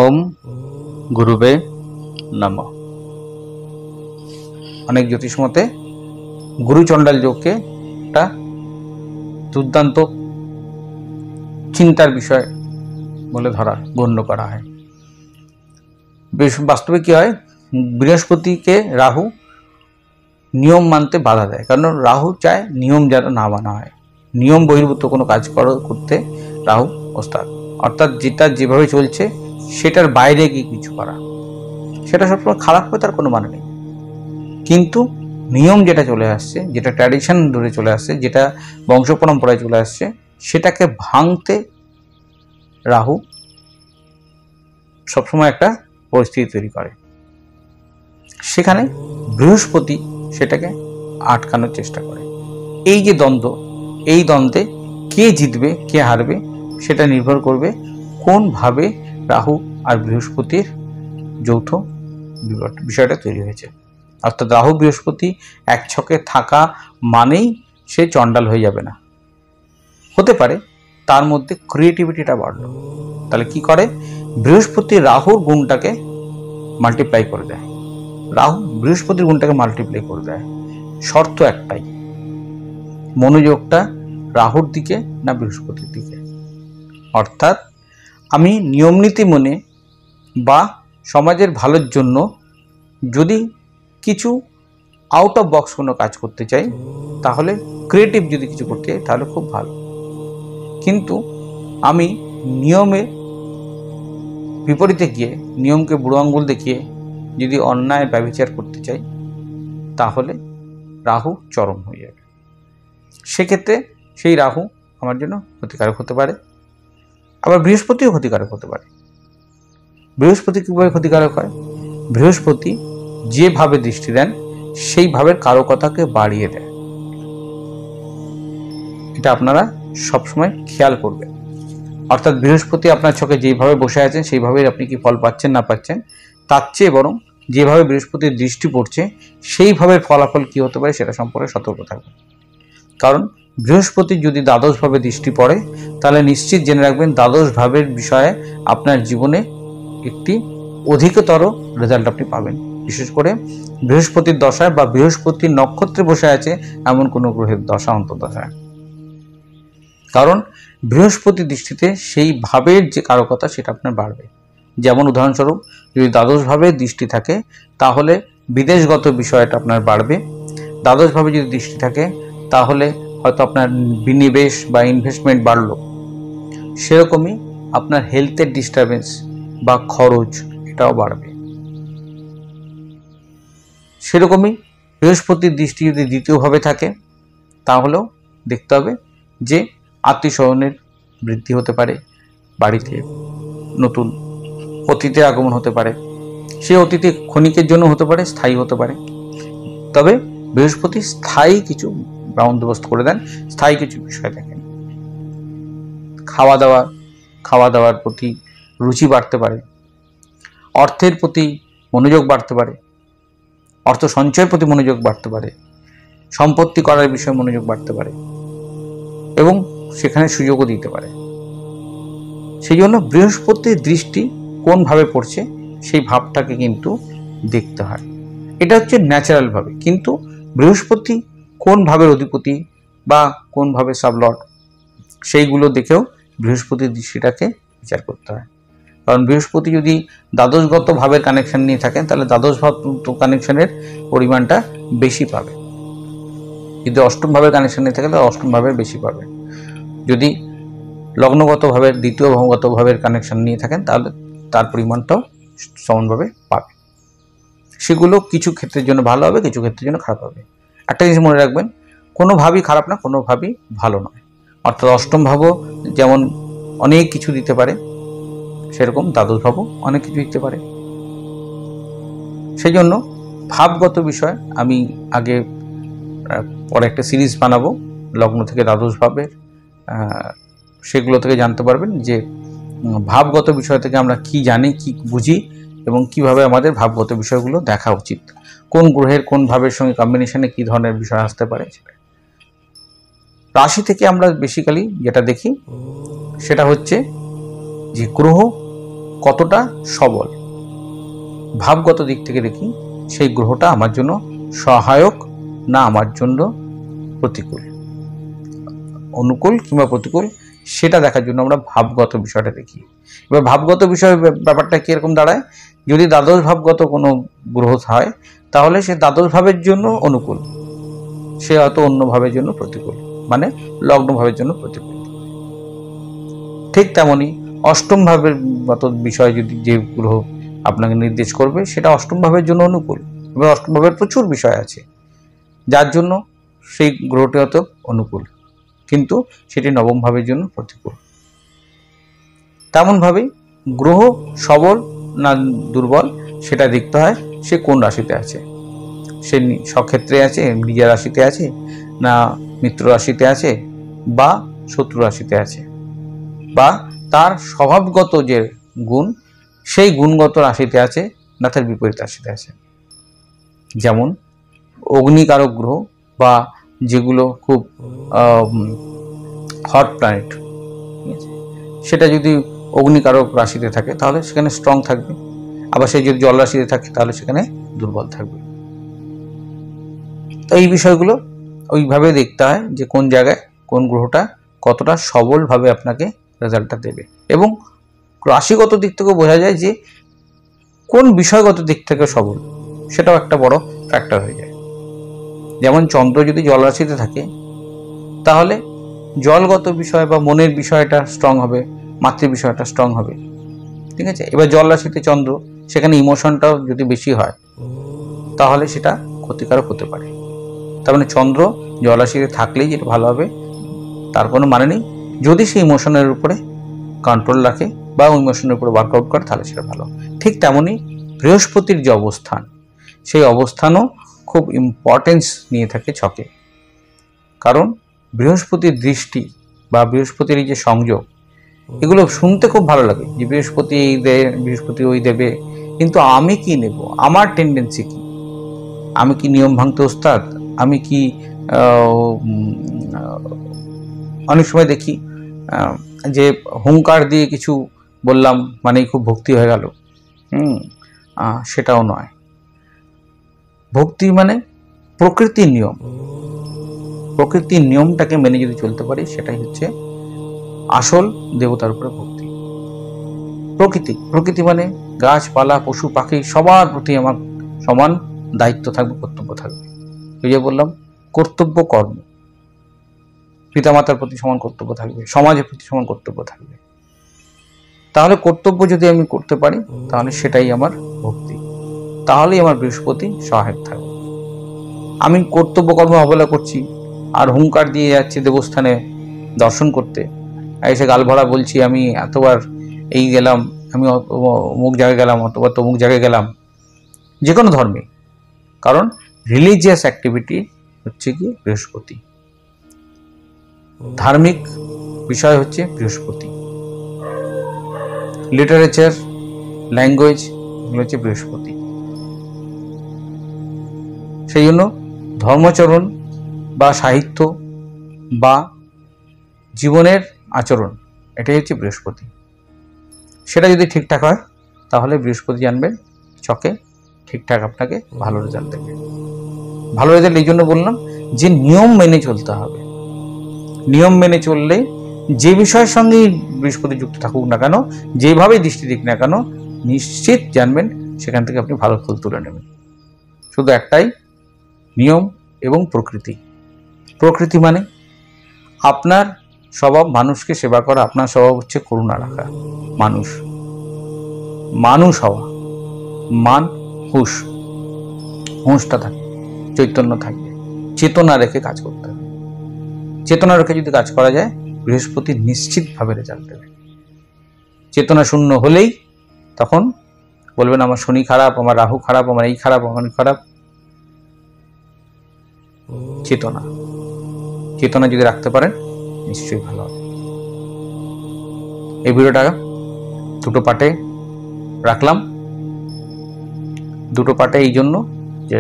ওম গুরুবে নমঃ। অনেক জ্যোতিষ মতে গুরুচণ্ডাল যোগকে একটা দুর্দান্ত চিন্তার বিষয় বলে গণ্য করা হয়। বাস্তবে কি হয়, বৃহস্পতিকে রাহু নিয়ম মানতে বাধা দেয়, কারণ রাহু চায় নিয়ম যেন না মানা হয়। নিয়ম বহির্ভূত কোনো কাজ করতে রাহু ওস্তাদ, অর্থাৎ যেটা যেভাবে চলছে সেটার বাইরে গিয়ে কিছু করা, সেটা সবসময় খারাপ হবে, তার কোনো মানে নেই। কিন্তু নিয়ম যেটা চলে আসছে, যেটা ট্র্যাডিশন ধরে চলে আসছে, যেটা বংশ পরম্পরায় চলে আসছে, সেটাকে ভাঙতে রাহু সবসময় একটা পরিস্থিতি তৈরি করে। সেখানে বৃহস্পতি সেটাকে আটকানোর চেষ্টা করে। এই যে দ্বন্দ্ব, এই দ্বন্দ্বে কে জিতবে কে হারবে সেটা নির্ভর করবে কোনভাবে রাহু আর বৃহস্পতির যৌথ বিষয়টা তৈরি হয়েছে। অর্থাৎ রাহু বৃহস্পতি এক ছকে থাকা মানেই সে চণ্ডাল হয়ে যাবে না। হতে পারে তার মধ্যে ক্রিয়েটিভিটিটা বাড়লো, তাহলে কি করে, বৃহস্পতি রাহুর গুণটাকে মাল্টিপ্লাই করে দেয়, রাহু বৃহস্পতির গুণটাকে মাল্টিপ্লাই করে দেয়। শর্ত একটাই, মনোযোগটা রাহুর দিকে না বৃহস্পতির দিকে। অর্থাৎ আমি নিয়মনীতি মনে বা সমাজের ভালোর জন্য যদি কিছু আউট অফ বক্স কোনো কাজ করতে চাই, তাহলে ক্রিয়েটিভ যদি কিছু করতে চাই তাহলে খুব ভালো। কিন্তু আমি নিয়মে বিপরীতে গিয়ে, নিয়মকে বুড়ো আঙ্গুল দেখিয়ে যদি অন্যায় ব্যভিচার করতে চাই, তাহলে রাহু চরম হয়ে যাবে। সেক্ষেত্রে সেই রাহু আমার জন্য ক্ষতিকারক হতে পারে, আবার বৃহস্পতিও ক্ষতিকারক হতে পারে। বৃহস্পতি কীভাবে ক্ষতিকারক হয়? বৃহস্পতি যেভাবে দৃষ্টি দেন সেই ভাবের কারকতাকে বাড়িয়ে দেয়। এটা আপনারা সবসময় খেয়াল করবেন। অর্থাৎ বৃহস্পতি আপনার ছকে যেভাবে বসে আছেন সেইভাবেই আপনি কি ফল পাচ্ছেন না পাচ্ছেন, তার চেয়ে বরং যেভাবে বৃহস্পতির দৃষ্টি পড়ছে সেইভাবে ফলাফল কি হতে পারে সেটা সম্পর্কে সতর্ক থাকবেন। কারণ বৃহস্পতির যদি দ্বাদশভাবে দৃষ্টি পড়ে, তাহলে নিশ্চিত জেনে রাখবেন দ্বাদশ ভাবের বিষয়ে আপনার জীবনে একটি অধিকতর রেজাল্ট আপনি পাবেন। বিশেষ করে বৃহস্পতির দশায় বা বৃহস্পতির নক্ষত্রে বসে আছে এমন কোনো গ্রহের দশা অন্তর্দশায়। কারণ বৃহস্পতির দৃষ্টিতে সেই ভাবের যে কারকতা সেটা আপনার বাড়বে। যেমন উদাহরণস্বরূপ, যদি দ্বাদশভাবে দৃষ্টি থাকে তাহলে বিদেশগত বিষয়টা আপনার বাড়বে। দ্বাদশভাবে যদি দৃষ্টি থাকে তাহলে হয়তো আপনার বিনিবেশ বা ইনভেস্টমেন্ট বাড়লো। সেরকমই আপনার হেলথের ডিস্টারবেন্স বা খরচ এটাও বাড়বে। সেরকমই বৃহস্পতির দৃষ্টি যদি দ্বিতীয়ভাবে থাকে, তাহলেও দেখতে হবে যে আত্মীয় স্বজনের বৃদ্ধি হতে পারে, বাড়িতে নতুন অতিথির আগমন হতে পারে। সেই অতিথি ক্ষণিকের জন্য হতে পারে, স্থায়ী হতে পারে। তবে বৃহস্পতি স্থায়ী কিছু বন্দোবস্ত করে দেন, স্থায়ী কিছু বিষয় দেখেন। খাওয়া দাওয়ার প্রতি রুচি বাড়তে পারে, অর্থের প্রতি মনোযোগ বাড়তে পারে, অর্থ সঞ্চয়ের প্রতি মনোযোগ বাড়তে পারে, সম্পত্তি করার বিষয়ে মনোযোগ বাড়তে পারে এবং সেখানে সুযোগও দিতে পারে। সেই জন্য বৃহস্পতির দৃষ্টি কোন ভাবে পড়ছে সেই ভাবটাকে কিন্তু দেখতে হয়। এটা হচ্ছে ন্যাচারাল ভাবে। কিন্তু বৃহস্পতি কোন ভাবের অধিপতি বা কোন ভাবে সাবলর্ড, সেইগুলো দেখেও বৃহস্পতির দৃষ্টিটাকে বিচার করতে হয়। কারণ বৃহস্পতি যদি দ্বাদশগত ভাবের কানেকশন নিয়ে থাকেন তাহলে দ্বাদশ ভাব কানেকশনের পরিমাণটা বেশি পাবে। যদি অষ্টম ভাবের কানেকশন নিয়ে থাকে তাহলে অষ্টম ভাবের বেশি পাবে। যদি লগ্নগত ভাবের দ্বিতীয় ভাবগত ভাবের কানেকশন নিয়ে থাকেন তাহলে তার পরিমাণটাও সমানভাবে পাবে। সেগুলো কিছু ক্ষেত্রের জন্য ভালো হবে, কিছু ক্ষেত্রের জন্য খারাপ হবে। একটা জিনিস মনে রাখবেন, কোনো ভাবই খারাপ না, কোনো ভাবই ভালো নয়। অর্থাৎ অষ্টম ভাবও যেমন অনেক কিছু দিতে পারে, সেরকম দ্বাদশ ভাবও অনেক কিছু দিতে পারে। সেই জন্য ভাবগত বিষয় আমি আগে পরে একটা সিরিজ বানাবো লগ্ন থেকে দ্বাদশ ভাবের, সেগুলো থেকে জানতে পারবেন যে ভাবগত বিষয় থেকে আমরা কি জানি, কি বুঝি এবং কিভাবে আমাদের ভাবগত বিষয়গুলো দেখা উচিত, কোন গ্রহের কোন ভাবের সঙ্গে কম্বিনেশনে কি ধরনের বিষয় আসতে পারে। রাশি থেকে আমরা বেসিক্যালি যেটা দেখি সেটা হচ্ছে যে গ্রহ কতটা সবল, ভাবগত দিক থেকে দেখি সেই গ্রহটা আমার জন্য সহায়ক না আমার জন্য প্রতিকূল, অনুকূল কিংবা প্রতিকূল, সেটা দেখার জন্য আমরা ভাবগত বিষয়টা দেখি। এবার ভাবগত বিষয় ব্যাপারটা কিরকম দাঁড়ায়, যদি দ্বাদশ ভাবগত কোনো গ্রহ হয় তাহলে সে দ্বাদশ ভাবের জন্য অনুকূল, সে হয়তো অন্য ভাবের জন্য প্রতিকূল, মানে লগ্ন ভাবের জন্য প্রতিকূল। ঠিক তেমনি অষ্টম ভাবের গত বিষয় যদি যে গ্রহ আপনাকে নির্দেশ করবে সেটা অষ্টম ভাবের জন্য অনুকূল, এবং অষ্টম ভাবের প্রচুর বিষয় আছে যার জন্য সেই গ্রহটি হয়তো অনুকূল, কিন্তু সেটি নবম ভাবের জন্য প্রতিকূল। তেমনভাবেই গ্রহ সবল না দুর্বল সেটা দেখতে হয় সে কোন রাশিতে আছে, সে স্বক্ষেত্রে আছে, নিজের রাশিতে আছে, না মিত্র রাশিতে আছে, বা শত্রু রাশিতে আছে, বা তার স্বভাবগত যে গুণ সেই গুণগত রাশিতে আছে না তার বিপরীত রাশিতে আছে। যেমন অগ্নিকারক গ্রহ বা যেগুলো খুব হট প্ল্যানেট, ঠিক আছে, সেটা যদি অগ্নিকারক রাশিতে থাকে তাহলে সেখানে স্ট্রং থাকবে, আবার সে যদি জল রাশিতে থাকে তাহলে সেখানে দুর্বল থাকবে। তো এই বিষয়গুলো ওইভাবে দেখতে হয় যে কোন জায়গায় কোন গ্রহটা কতটা সবলভাবে আপনাকে রেজাল্টটা দেবে, এবং রাশিগত দিক থেকেও বোঝা যায় যে কোন বিষয়গত দিক থেকে সবল, সেটাও একটা বড় ফ্যাক্টর হয়ে যায়। যেমন চন্দ্র যদি জল রাশিতে থাকে তাহলে জলগত বিষয় বা মনের বিষয়টা স্ট্রং হবে, মাতৃ বিষয়টা স্ট্রং হবে, ঠিক আছে। এবার জল রাশিতে চন্দ্র, সেখানে ইমোশনটাও যদি বেশি হয় তাহলে সেটা ক্ষতিকারক হতে পারে। তার মানে চন্দ্র জল রাশিতে থাকলেই যেটা ভালো হবে তার কোনো মানে নেই, যদি সেই ইমোশনের উপরে কন্ট্রোল রাখে বা ইমোশনের উপরে ওয়ার্কআউট করে তাহলে সেটা ভালো। ঠিক তেমনই বৃহস্পতির যে অবস্থান, সেই অবস্থানও খুব ইম্পর্টেন্স নিয়ে থাকে ছকে, কারণ বৃহস্পতির দৃষ্টি বা বৃহস্পতির এই যে সংযোগ, এগুলো শুনতে খুব ভালো লাগে যে বৃহস্পতি এই দেয়, বৃহস্পতি ওই দেবে, কিন্তু আমি কি নেব, আমার টেন্ডেন্সি কি, আমি কি নিয়ম ভাঙতে ওস্তাদ, আমি কি অনেক সময় দেখি যে হুঙ্কার দিয়ে কিছু বললাম মানেই খুব ভক্তি হয়ে গেল, সেটাও নয়। ভক্তি মানে প্রকৃতির নিয়ম, প্রকৃতির নিয়মটাকে মেনে যদি চলতে পারি সেটাই হচ্ছে আসল দেবতার উপরে ভক্তি। প্রকৃতি মানে গাছপালা পশু পাখি সবার প্রতি আমার সমান দায়িত্ব থাকবে, কর্তব্য থাকবে। এই যে বললাম কর্তব্য কর্ম, পিতামাতার প্রতি সমান কর্তব্য থাকবে, সমাজের প্রতি সমান কর্তব্য থাকবে। তাহলে কর্তব্য যদি আমি করতে পারি তাহলে সেটাই আমার ভক্তি, তাহলেই আমার বৃহস্পতি সহায়ক থাকবে। আমি কর্তব্য কর্ম অবহেলা করছি আর হুঙ্কার দিয়ে যাচ্ছি দেবস্থানে দর্শন করতে, এসে গাল ভরা বলছি আমি এতবার এই গেলাম, আমি অমুক জায়গায় গেলাম, অতবার তমুক জায়গায় গেলাম, যে কোনো ধর্মে, কারণ রিলিজিয়াস অ্যাক্টিভিটি হচ্ছে কি বৃহস্পতি, ধার্মিক বিষয় হচ্ছে বৃহস্পতি, লিটারেচার ল্যাঙ্গুয়েজ এগুলো হচ্ছে বৃহস্পতি। সেই জন্য ধর্মাচরণ বা সাহিত্য বা জীবনের আচরণ এটাই হচ্ছে বৃহস্পতি। সেটা যদি ঠিকঠাক হয় তাহলে বৃহস্পতি জানবেন ছকে ঠিকঠাক আপনাকে ভালো রেজাল্ট দেবে। ভালো রেজাল্ট এই জন্য বললাম যে নিয়ম মেনে চলতে হবে, নিয়ম মেনে চললে যে বিষয়ের সঙ্গে বৃহস্পতি যুক্ত থাকুক না কেন, যেভাবেই দৃষ্টি দিক না কেন, নিশ্চিত জানবেন সেখান থেকে আপনি ভালো ফল তুলে নেবেন। শুধু একটাই নিয়ম এবং প্রকৃতি। প্রকৃতি মানে আপনার স্বভাব মানুষকে সেবা করা, আপনার স্বভাব হচ্ছে করুণা রাখা, মানুষ হওয়া, মান হুঁশটা থাকবে, চৈতন্য থাকবে, চেতনা রেখে কাজ করতে হবে। চেতনা রেখে যদি কাজ করা যায় বৃহস্পতি নিশ্চিতভাবে রেজাল্ট দেবে। চেতনা শূন্য হলেই তখন বলবেন আমার শনি খারাপ, আমার রাহু খারাপ, আমার এই খারাপ, আমার খারাপ। চেতনা যদি রাখতে পারেন নিশ্চয়ই ভালো হবে। এই ভিডিওটা দুটো পার্টে রাখলাম। দুটো পার্টে এই জন্য যে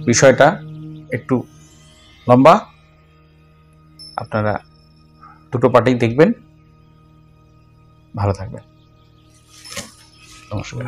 বিষয়টা একটু লম্বা, আপনারা দুটো পার্টেই দেখবেন। ভালো থাকবেন। নমস্কার।